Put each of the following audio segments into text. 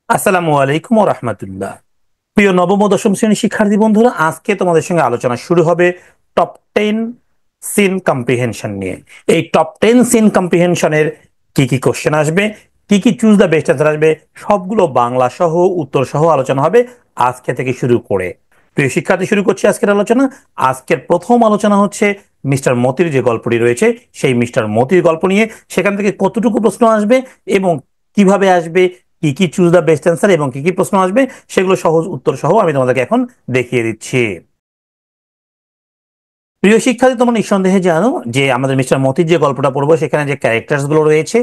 আসসালামু আলাইকুম ওয়া রাহমাতুল্লাহ। প্রিয় নবম ও দশম শ্রেণীর শিক্ষার্থী বন্ধুরা, আজকে তোমাদের সঙ্গে আলোচনা শুরু হবে টপ 10 সিন কম্প্রিহেনশন নিয়ে। এই টপ 10 সিন কম্প্রিহেনশনের কি কি কোশ্চেন আসবে, কি কি চুজ দ্য বেস্ট অ্যান্সার আসবে, সবগুলো বাংলা সহ উত্তর সহ আলোচনা হবে আজকে থেকে শুরু করে। প্রিয় শিক্ষার্থী, শুরু করছি আজকের আলোচনা। আজকের প্রথম আলোচনা হচ্ছে মিস্টার মতির যে গল্পটি রয়েছে সেই মিস্টার মতির গল্প নিয়ে। সেখান থেকে কতটুকু প্রশ্ন আসবে এবং কিভাবে আসবে, কি কি চুজ দ্য বেস্ট অ্যান্সার এবং কি কি প্রশ্ন আসবে, সেগুলো সহজ উত্তর সহ আমি তোমাদেরকে এখন দেখিয়ে দিচ্ছি। প্রিয় শিক্ষার্থী, তোমরা নিঃসন্দেহে জানো যে আমাদের মিস্টার মতির যে গল্পটা পড়বো সেখানে যে ক্যারেক্টার্স গুলো রয়েছে,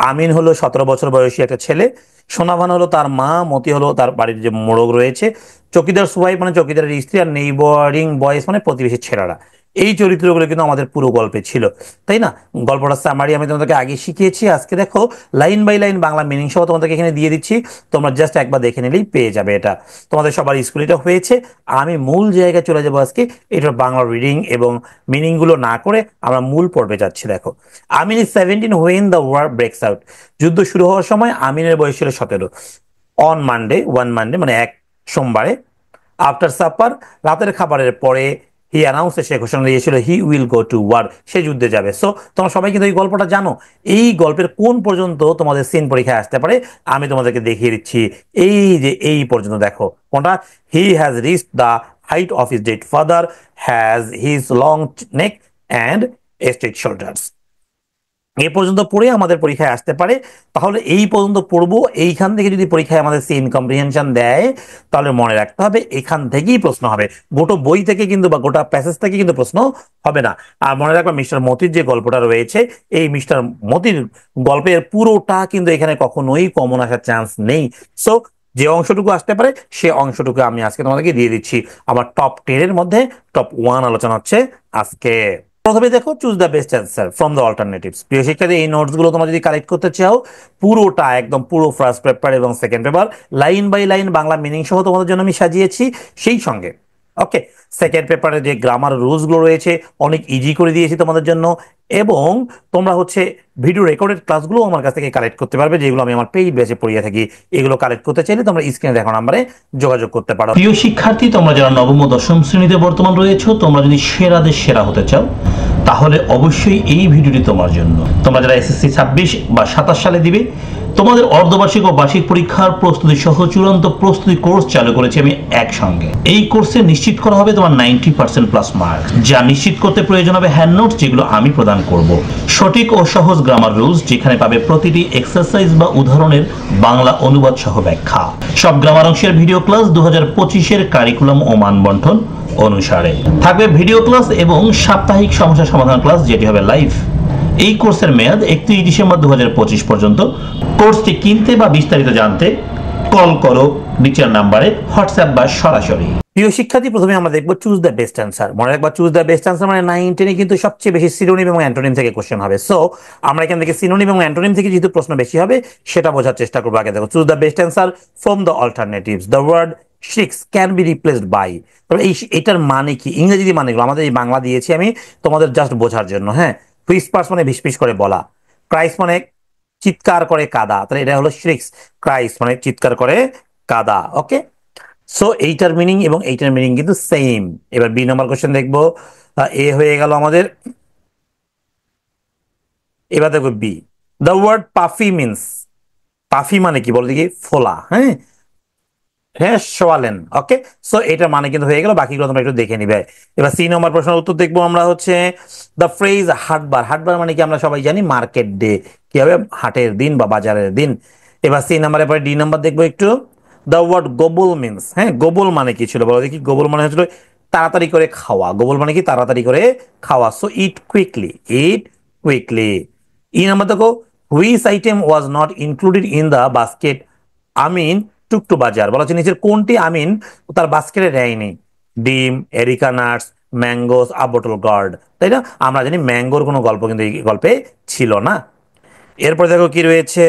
আমিন হলো 17 বছর বয়সী একটা ছেলে, সোনাভান হলো তার মা, মতি হলো তার বাড়ির যে মোড়ক রয়েছে, চকিদার সোয়াইফ মানে চকিদারের স্ত্রী, আর নেইবরিং বয়েস মানে প্রতিবেশী ছেলেরা। এই চরিত্রগুলো কিন্তু আমাদের পুরো গল্পে ছিল, তাই না? গল্পটা সামারি আমি তোমাদেরকে আগে শিখিয়েছি। আজকে দেখো line by line Bangla meaning সহ তোমাদেরকে এখানে দিয়ে দিচ্ছি, তোমরা জাস্ট একবার দেখে নিলেই পেয়ে যাবে। এটা তোমাদের সবার স্কুলে এটা হয়েছে। আমি মূল জায়গায় চলে যাবো আজকে। এটার বাংলা রিডিং এবং মিনিং গুলো না করে আমরা মূল পর্বে যাচ্ছি। দেখো, Amin is 17 when the war breaks out. যুদ্ধ শুরু হওয়ার সময় আমিনের বয়স ছিল 17। অন মানডে, ওয়ান মানডে মানে এক সোমবারে, আফটার সাপার রাতের খাবারের পরে, হি অ্যানাউন্স, সে ঘোষণা দিয়েছিল he will go to war, সে যুদ্ধে যাবে। সো তোমরা সবাই কিন্তু এই গল্পটা জানো। এই গল্পের কোন পর্যন্ত তোমাদের সিন পরীক্ষায় আসতে পারে আমি তোমাদেরকে দেখিয়ে দিচ্ছি। এই যে এই পর্যন্ত দেখো কোনটা, he has reached the height of his dead father, has his long neck and straight shoulders. এ পর্যন্ত পড়ে আমাদের পরীক্ষায় আসতে পারে। তাহলে এই পর্যন্ত পড়বো, এইখান থেকে যদি পরীক্ষায় আমাদের সিন কম্প্রিহেনশন দেয় তাহলে মনে রাখতে হবে এখান থেকেই প্রশ্ন হবে। গোটা বই থেকে কিন্তু বা গোটা প্যাসেজ থেকে কিন্তু প্রশ্ন হবে না। আর মনে রাখবে মিস্টার মতির যে গল্পটা রয়েছে, এই মিস্টার মতির গল্পের পুরোটা কিন্তু এখানে কখনোই কমন আসার চান্স নেই। সো যে অংশটুকু আসতে পারে সে অংশটুকু আমি আজকে তোমাদেরকে দিয়ে দিচ্ছি। আমার টপ 10 এর মধ্যে টপ 1 আলোচনা হচ্ছে আজকে। প্রথমে দেখো, choose the best answer from the alternatives. প্রিয় শিক্ষার্থী, এই নোটস গুলো তোমরা যদি কালেক্ট করতে চাও, পুরোটা একদম পুরো ফার্স্ট পেপার এবং second paper line by line Bangla meaning সহ তোমাদের জন্য আমি সাজিয়েছি। সেই সঙ্গে ওকে, সেকেন্ড পেপারে যে গ্রামার রুলস গুলো রয়েছে অনেক ইজি করে দিয়েছি তোমাদের জন্য। এবং তোমরা হচ্ছে ভিডিও রেকর্ডেড ক্লাসগুলো আমার কাছ থেকে কালেক্ট করতে পারবে, যেগুলো আমি আমার পেইড ব্যাচে পড়িয়ে থাকি। এগুলো কালেক্ট করতে চাইলে তোমরা স্ক্রিনে দেখো নাম্বারে যোগাযোগ করতে পারো। প্রিয় শিক্ষার্থী, তোমরা যারা নবম ও দশম শ্রেণীতে বর্তমান রয়েছে, তোমরা যদি সেরাদের সেরা হতে চাও তাহলে অবশ্যই এই ভিডিওটি তোমার জন্য। তোমরা যারা এসএসসি 26 বা 27 সালে দিবে, তোমাদের অর্ধবার্ষিক ও বার্ষিক পরীক্ষার প্রস্তুতি সহ চূড়ান্ত প্রস্তুতি কোর্স চালু করেছি আমি একসঙ্গে। এই কোর্সে নিশ্চিত করা হবে তোমার 90% প্লাস মার্কস, যা নিশ্চিত করতে প্রয়োজন হবে হ্যান্ড নোটস, যেগুলো আমি প্রদান করব। সঠিক ও সহজ গ্রামার রুলস, যেখানে পাবে প্রতিটি এক্সারসাইজ বা উদাহরণের বাংলা অনুবাদ সহ ব্যাখ্যা। সব গ্রামার অংশের ভিডিও ক্লাস 2025-এর কারিকুলাম ও মানবন্টন অনুসারে থাকবে ভিডিও ক্লাস এবং সাপ্তাহিক সমস্যা সমাধান ক্লাস, যেটি হবে লাইভ। এই কোর্সের মেয়াদ 31 ডিসেম্বর 2025 পর্যন্ত। কোর্সটি কিনতে বা বিস্তারিত জানতে কল করো নিচের নাম্বারে, হোয়াটসঅ্যাপ বা সরাসরি। প্রিয় শিক্ষার্থী, প্রথমে আমরা দেখবো চুজ দ্য বেস্ট অ্যান্সার। মনে রাখবা, চুজ দ্য বেস্ট অ্যান্সার মানে 9, 10 কিন্তু সবচেয়ে বেশি সিনোনিম এবং অ্যান্টোনিম থেকে কোশ্চেন হবে। সো আমরা এখান থেকে সিনোনিম এবং অ্যান্টোনিম থেকে যেহেতু প্রশ্ন বেশি হবে সেটা বোঝার চেষ্টা করবো। আগে দেখো, choose the best answer from the alternatives. The word six can be replaced by. তবে এটার মানে কি, ইংরেজি মানেগুলো আমাদের এই বাংলা দিয়েছি আমি তোমাদের জাস্ট বোঝার জন্য। হ্যাঁ, হুইসপার্স মানে ভিসপিস করে বলা, ক্রাইস মানে চিৎকার করে কাদা, তাহলে এটা হলো শ্রিক্স। ক্রাইস মানে চিৎকার করে কাদা। ওকে, সো এইটার মিনিং এবং এইটার মিনিং কিন্তু সেম। এবার বি নম্বর কোশ্চেন দেখবো। এ হয়ে গেল আমাদের। এবার দেখো B, the word puffy means. Puffy মানে কি বলো দেখি? ফোলা। হ্যাঁ, হ্যাঁ, সোয়ালেন। ওকে, সো এটা মানে কিন্তু হয়ে গেল, বাকিগুলো তোমরা একটু দেখে নিবে। এবার সি নম্বর প্রশ্নের উত্তর দেখবো আমরা হচ্ছে দ্য ফ্রেজ হাটবার। হাটবার মানে কি আমরা সবাই জানি মার্কেট ডে, কি হবে? হাটের দিন বা বাজারের দিন। এবার সি নাম্বারের পরে ডি নাম্বার দেখবো একটু। The word gobble means. হ্যাঁ, গোবল মানে কি ছিল বলো দেখি? গোবল মানে হচ্ছিল তাড়াতাড়ি করে খাওয়া। গোবল মানে কি? তাড়াতাড়ি করে খাওয়া। So eat quickly, eat quickly. E number দেখো, which item was not included in the basket Amin took to bazaar. বলা হচ্ছে নিচের কোনটি আমিন তার বাস্কেটে দেয়নি? ডিম, এরিকা নাটস, ম্যাঙ্গোস, আ বোটল গার্ড। তাই না? আমরা জানি ম্যাঙ্গোর কোনো গল্প কিন্তু এই গল্পে ছিল না। এরপর দেখো কি রয়েছে,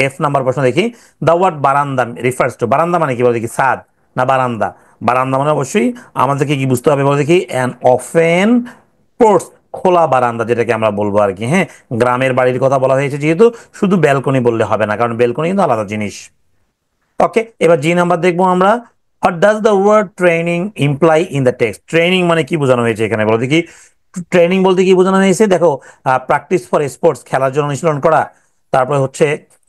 এফ নাম্বার প্রশ্ন দেখি। দ্য ওয়ার্ড বারান্দা রিফার্স টু। বারান্দা মানে কি বলো দেখি? ছাদ না বারান্দা? বারান্দা মানে অবশ্যই আমাদেরকে কি বুঝতে হবে বলো দেখি? অ্যান ওপেন পোর্টস, খোলা বারান্দা যেটাকে আমরা বলবো আর কি। হ্যাঁ, গ্রামের বাড়ির কথা বলা হয়েছে যেহেতু শুধু ব্যালকনি বললে হবে না, কারণ ব্যালকনি কিন্তু আলাদা জিনিস। ওকে, এবার জি নাম্বার দেখবো আমরা। What does the word training imply in the text? Training মানে কি বোঝানো হয়েছে এখানে বলো দেখি। ট্রেনিং বলতে কি বোঝানো হয়েছে? দেখো, প্র্যাকটিস ফর স্পোর্টস, খেলার জন্য অনুশীলন করা। তারপরে হচ্ছে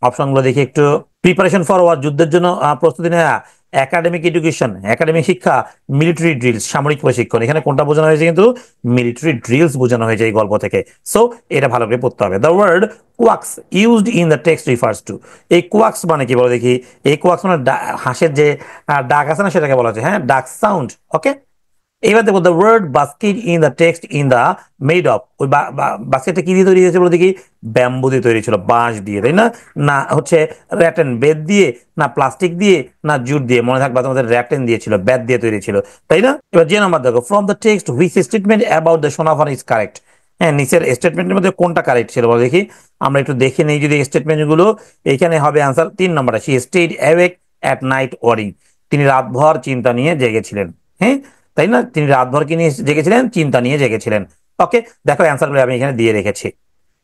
অপশনগুলো দেখি একটু। প্রিপারেশন ফর ওয়ার, যুদ্ধের জন্য প্রস্তুতি নেওয়া। একাডেমিক এডুকেশন, একাডেমিক শিক্ষা। মিলিটারি ড্রিলস, সামরিক প্রশিক্ষণ। এখানে কোনটা বোঝানো হয়েছে? কিন্তু মিলিটারি ড্রিলস বোঝানো হয়েছে এই গল্প থেকে। সো এটা ভালো করে পড়তে হবে। The word quacks used in the text refers to. এই কোয়াক্স মানে কি বলো দেখি। এই কোয়াক্স মানে হাঁসের যে ডাক আছে না, সেটাকে বলা হচ্ছে, হ্যাঁ, ডাক সাউন্ড। ওকে, এবার দেখো, the word basket in the text in the made of. ওই বাস্কেটটা কি দিয়ে তৈরি হয়েছে বলো দেখি? ব্যাম্বু দিয়ে তৈরি ছিল, বাঁশ দিয়ে, তাই না? না হচ্ছে র্যাটেন, বেত দিয়ে, না প্লাস্টিক দিয়ে, না জুট দিয়ে। মনে থাকবে তোমাদের র্যাটেন দিয়েছিল, বেত দিয়ে তৈরি ছিল, তাই না? এবার যে নাম্বার দেখো, from the text which statement about the Sonafan is correct? হ্যাঁ, নিচের স্টেটমেন্টের মধ্যে কোনটা কারেক্ট ছিল বলো দেখি। আমরা একটু দেখে নেই যদি স্টেটমেন্ট গুলো। এখানে হবে আনসার 3 নম্বরটা, she stayed awake at night worrying. তিনি রাতভর চিন্তা নিয়ে জেগেছিলেন। হ্যাঁ, তাই না? তিনি রাতভর কি নিয়ে জেগেছিলেন? চিন্তা নিয়ে জেগেছিলেন। ওকে, দেখো অ্যান্সারগুলো আমি এখানে দিয়ে রেখেছি।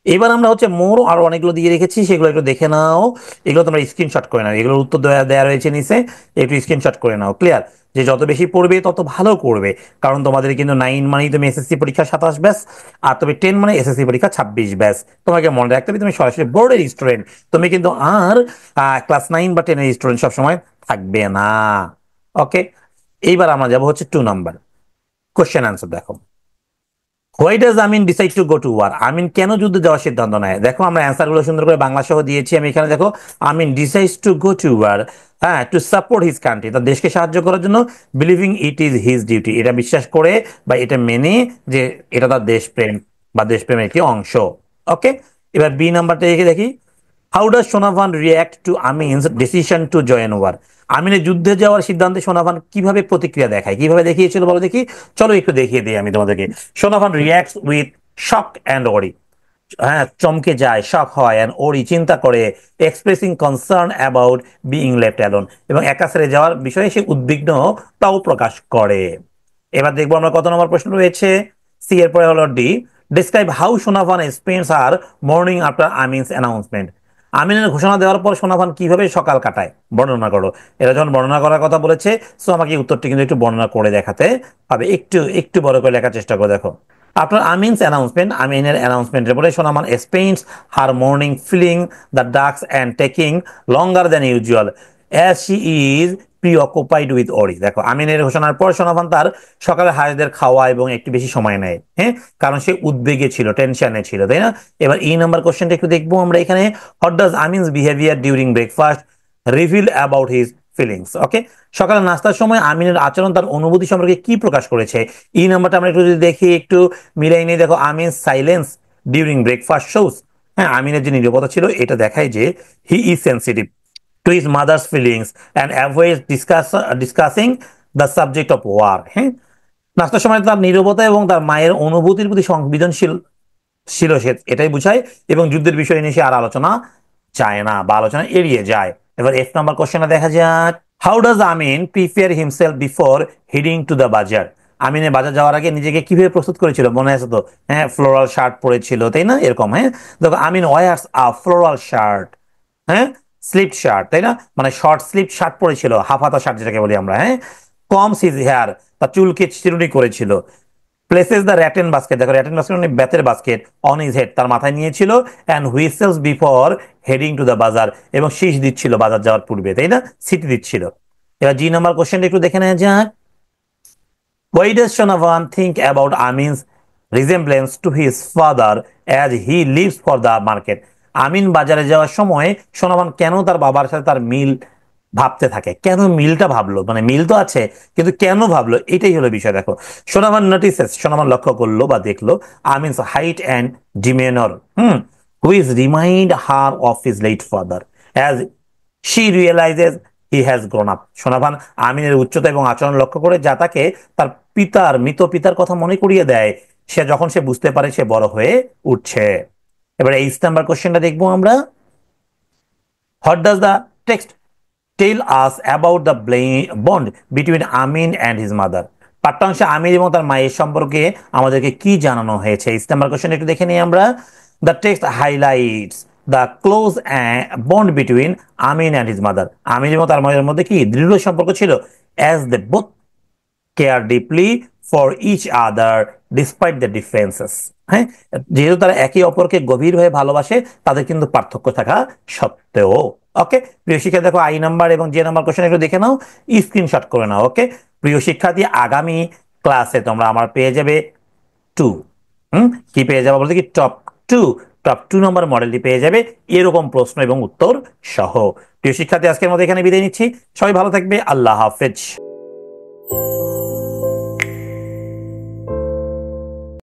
এবার আমরা হচ্ছে মোর আরো অনেকগুলো দিয়ে রেখেছি, সেগুলো একটু দেখে নাও। এগুলো তোমরা স্ক্রিনশট করে নাও, এগুলোর উত্তর দেওয়া রয়েছে নিচে, একটু স্ক্রিনশট করে নাও। ক্লিয়ার? যে যত বেশি পড়বে তত ভালো করবে, কারণ তোমাদের কিন্তু 9 মানেই তুমি এসএসসি পরীক্ষা 27 ব্যাচ, আর তুমি 10 মানে এসএসসি পরীক্ষা 26 ব্যাচ। তোমাকে মনে রাখতে হবে তুমি সরাসরি বোর্ডের স্টুডেন্ট, তুমি কিন্তু আর ক্লাস 9 বা 10 এর স্টুডেন্ট সবসময় থাকবে না। ওকে, এইবার আমরা যাবো হচ্ছে 2 নাম্বার কোশ্চেন আনসার। দেখো, why does Amin decide to go to war? Amin কেন যুদ্ধে যাওয়ার সিদ্ধান্ত নেয়? দেখো, আমরা অ্যান্সার গুলো সুন্দর করে বাংলা সহ দিয়েছি আমি এখানে। দেখো, Amin decides to go to war, হ্যাঁ, টু সাপোর্ট হিজ কান্ট্রি, তার দেশকে সাহায্য করার জন্য। Believing it is his duty, এটা বিশ্বাস করে বা এটা মেনে যে এটা তার দেশপ্রেম বা দেশপ্রেমের একটি অংশ। ওকে, এবার বি নাম্বারটা দেখে দেখি। How does Sonavan react to Amin's decision to join war? আমিনের যুদ্ধে যাওয়ার সিদ্ধান্তে সোনাভান কিভাবে প্রতিক্রিয়া দেখায়, কিভাবে দেখিয়েছিল বলো দেখি। চলো একটু দেখিয়ে দিই আমি তোমাদেরকে। Sonavan reacts with shock and ওরি, হ্যাঁ, চমকে যায়, শক হয়, অ্যান্ড ওরি চিন্তা করে, expressing concern about being left alone, এবং একা ছেড়ে যাওয়ার বিষয়ে সে উদ্বিগ্ন তাও প্রকাশ করে। এবার দেখবো আমরা কত নম্বর প্রশ্ন রয়েছে। সি এর পরে হলো D. Describe how Sonavan spends her morning after Amin's announcement. আমিনের ঘোষণা দেওয়ার পর সোনাভান কিভাবে সকাল কাটায় বর্ণনা করো। এরা যখন বর্ণনা করার কথা বলেছে, সো আমাকে উত্তরটি কিন্তু একটু বর্ণনা করে দেখাতে হবে। একটু একটু বড় করে লেখার চেষ্টা করে দেখো। After Amin's announcement, Aminের অ্যানাউন্সমেন্টের পরে Sonaman spends her morning filling the ducks and taking longer than usual as she is preoccupied with Ori. দেখো, আমিনের ঘোষণার পর সোনামান তার সকালে হাঁসদের খাওয়া এবং একটু বেশি সময় নেয়, হ্যাঁ, কারণ সে উদ্বেগে ছিল, টেনশনে ছিল, তাই না? এবার এই নাম্বার কোশ্চেনটা একটু দেখবো আমরা এখানে। What does Amin's behaviour during breakfast reveal about his feelings? Okay, সকালে নাস্তার সময় আমিনের আচরণ তার অনুভূতি সম্পর্কে কি প্রকাশ করেছে? এই নাম্বারটা আমরা একটু যদি দেখি, একটু মিলাই নিয়ে দেখো। Amin silence during breakfast shows, হ্যাঁ, আমিনের যে নীরবতা ছিল এটা দেখায় যে he is sensitive to his mother's feelings and avoid discussing the subject of war. হ্যাঁ, নাস্তার সময় তার নীরবতা এবং তার মায়ের অনুভূতির প্রতি সংবেদনশীল ছিল সে, এটাই বুঝায়, এবং যুদ্ধের বিষয় নিয়ে সে আর আলোচনা চায় না বা আলোচনা এড়িয়ে যায়। এবার এফ নাম্বার কোশ্চেনটা দেখা যাক। How does Amin prepare himself before hiding two the বাজার? আমিনের বাজার যাওয়ার আগে নিজেকে কিভাবে প্রস্তুত করেছিল মনে আছে তো? হ্যাঁ, ফ্লোরাল শার্ট পরেছিল, তাই না? এরকম, হ্যাঁ, দেখো, আমিন ওয়ার্স আ ফ্লোরাল শার্ট, হ্যাঁ, স্লিপ শার্ট, তাই না? মানে শর্ট স্লিপ শার্ট পরেছিল, হাফ হাতা শার্ট যেটাকে বলি আমরা, হ্যাঁ। কমস হিজ হেয়ার, তার চুলকে চিরুনি করেছিল। প্লেসেস দ্য র্যাটেন বাস্কেট, দেখো র্যাটেন বাস্কেট মানে বেতের বাস্কেট, অন হিজ হেড, তার মাথায় নিয়েছিল, and whistles before heading to the bazaar, এবং শীষ দিচ্ছিল বাজার যাওয়ার পূর্বে, তাই না? সিটি দিচ্ছিল। এবার জি নাম্বার কোশ্চেনটা একটু দেখে নেওয়া যাক। Why does Shanavan think about Amin's resemblance to his father as he leaves for the market? আমিন বাজারে যাওয়ার সময় সোনামান কেন তার বাবার সাথে তার মিল ভাবতে থাকে? কেন মিলটা ভাবলো, মানে মিল তো আছে কিন্তু কেন ভাবলো, এটাই হলো বিষয়। দেখো, সোনামান নোটিসেস, সোনামান লক্ষ্য করলো বা দেখলো Amin's height and demeanour, which remind her of his late father as she realizes he has grown up. Sonavan আমিনের উচ্চতা এবং আচরণ লক্ষ্য করে, যা তাকে তার মৃত পিতার কথা মনে করিয়ে দেয় সে যখন সে বুঝতে পারে সে বড় হয়ে উঠছে। এবার 8 নাম্বার কোশ্চেনটা দেখবো আমরা। What does the text tell us about the bond between Amin and his mother? পাঠ্যাংশে আমির এবং তার মায়ের সম্পর্কে আমাদেরকে কি জানানো হয়েছে? 8 নাম্বার কোশ্চেন একটু দেখে নিই আমরা। The text highlights the close bond between Amin and his mother. Amin এবং তার মায়ের মধ্যে কি দৃঢ় সম্পর্ক ছিল, as they both care deeply for each other despite the differences. হ্যাঁ, যেহেতু তারা একে অপরকে গভীরভাবে ভালোবাসে, তাদের কিন্তু পার্থক্য থাকা সত্ত্বেও। ওকে প্রিয় শিক্ষা, দেখো আই নাম্বার এবং যে নাম্বার কোশ্চেন একটু দেখে নাও, স্ক্রিনশট করে নাও। ওকে প্রিয় শিক্ষার্থী, আগামী ক্লাসে তোমরা আমার পেয়ে যাবে 2, কি পেয়ে যাবে বলতে কি টপ 2, টপ 2 নম্বর মডেলটি পেয়ে যাবে এরকম প্রশ্ন এবং উত্তর সহ। প্রিয় শিক্ষার্থী, আজকের মতো এখানে বিদায় নিচ্ছি। সবাই ভালো থাকবে, আল্লাহ হাফেজ।